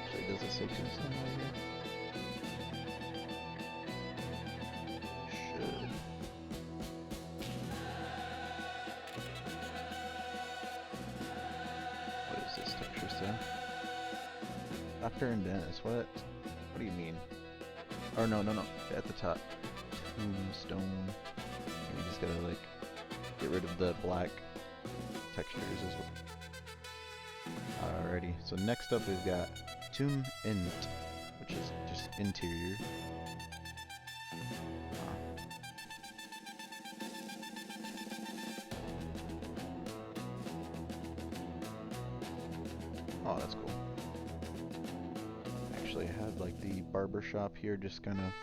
Actually, does it say tombstone over here? Should. What does this texture say? Doctor and dentist. What do you mean? Or no. At the top. Tombstone. And you just gotta like get rid of the black textures as well. Alrighty, so next up we've got Tomb Int, which is just interior. Oh, that's cool. Actually, I had like the barber shop here, just kind of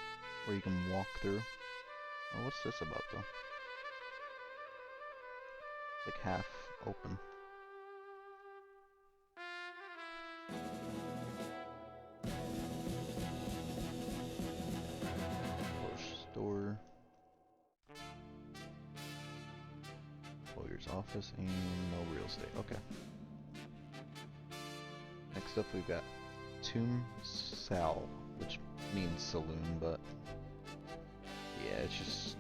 where you can walk through. Oh, what's this about though? It's like half open. Store, lawyer's office, and no real estate. Okay. Next up, we've got Tomb Sal, which means saloon, but yeah, it's just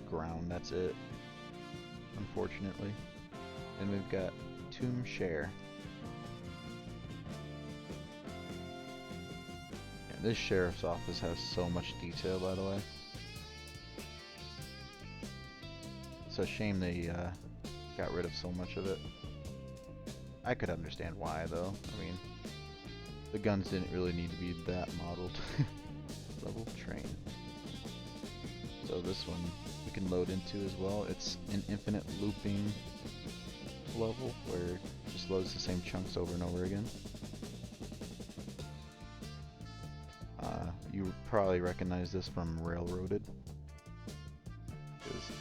ground. That's it. Unfortunately. And we've got Tomb Share. And this sheriff's office has so much detail, by the way. It's a shame they got rid of so much of it. I could understand why, though. I mean, the guns didn't really need to be that modeled. Level train. So this one we can load into as well. It's an infinite looping level where it just loads the same chunks over and over again. You probably recognize this from Railroaded.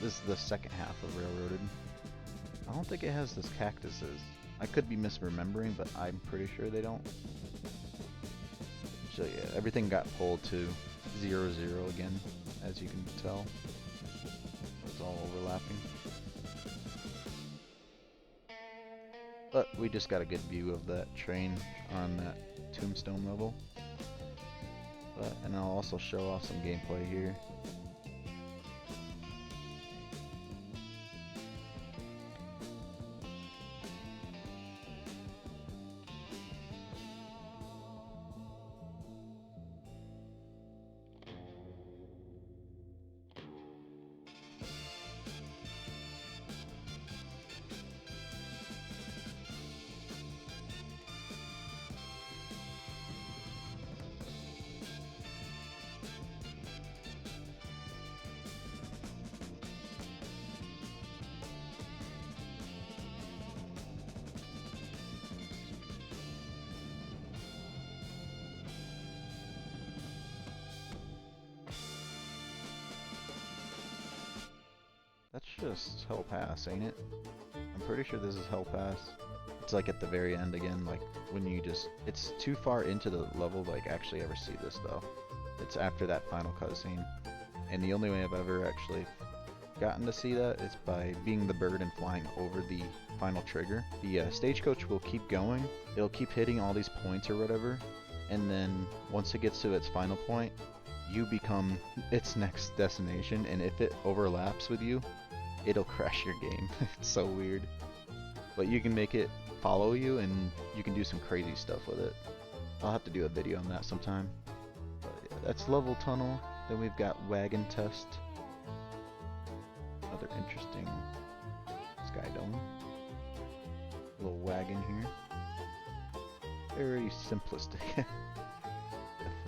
This is the second half of Railroaded. I don't think it has this cactuses. I could be misremembering, but I'm pretty sure they don't. So yeah, everything got pulled to 0, 0 again, as you can tell. It's all overlapping. But we just got a good view of that train on that tombstone level. And I'll also show off some gameplay here. That's just Hell Pass, ain't it? I'm pretty sure this is Hell Pass. It's like at the very end again, like when you just... It's too far into the level to like actually ever see this though. It's after that final cutscene. And the only way I've ever actually gotten to see that is by being the bird and flying over the final trigger. The stagecoach will keep going. It'll keep hitting all these points or whatever. And then once it gets to its final point, you become its next destination. And if it overlaps with you, it'll crash your game. It's so weird. But you can make it follow you and you can do some crazy stuff with it. I'll have to do a video on that sometime. But yeah, that's Level Tunnel. Then we've got Wagon Test. Another interesting Sky Dome. Little wagon here. Very simplistic.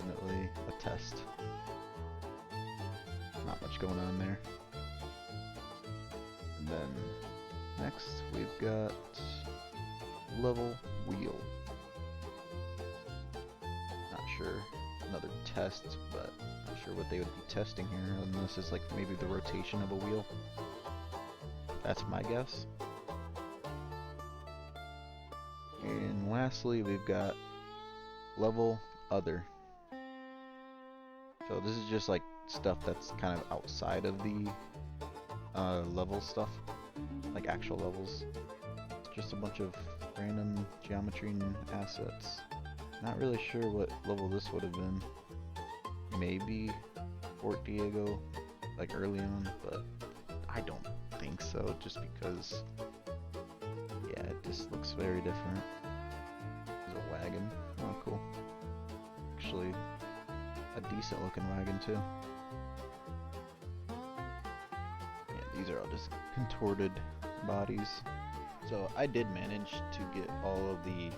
definitely a test. Not much going on there. And then next we've got level wheel. Not sure, another test, but not sure what they would be testing here, unless it's like maybe the rotation of a wheel. That's my guess. And lastly, we've got level other. So this is just like stuff that's kind of outside of the level stuff, like actual levels. It's just a bunch of random geometry and assets. Not really sure what level this would have been. Maybe Fort Diego, like early on, but I don't think so, just because, yeah, it just looks very different. There's a wagon. Oh, cool. Actually, a decent looking wagon, too. Yeah, these are all just contorted bodies. So I did manage to get all of the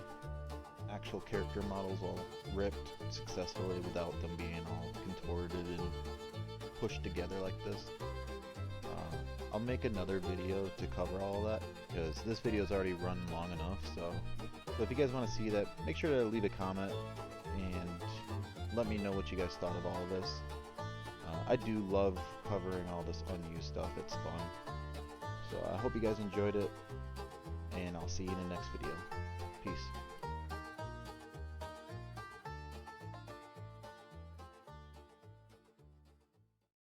actual character models all ripped successfully without them being all contorted and pushed together like this. I'll make another video to cover all that, because this video's already run long enough, so if you guys want to see that, make sure to leave a comment and let me know what you guys thought of all of this. I do love covering all this unused stuff, it's fun. So I hope you guys enjoyed it, and I'll see you in the next video. Peace.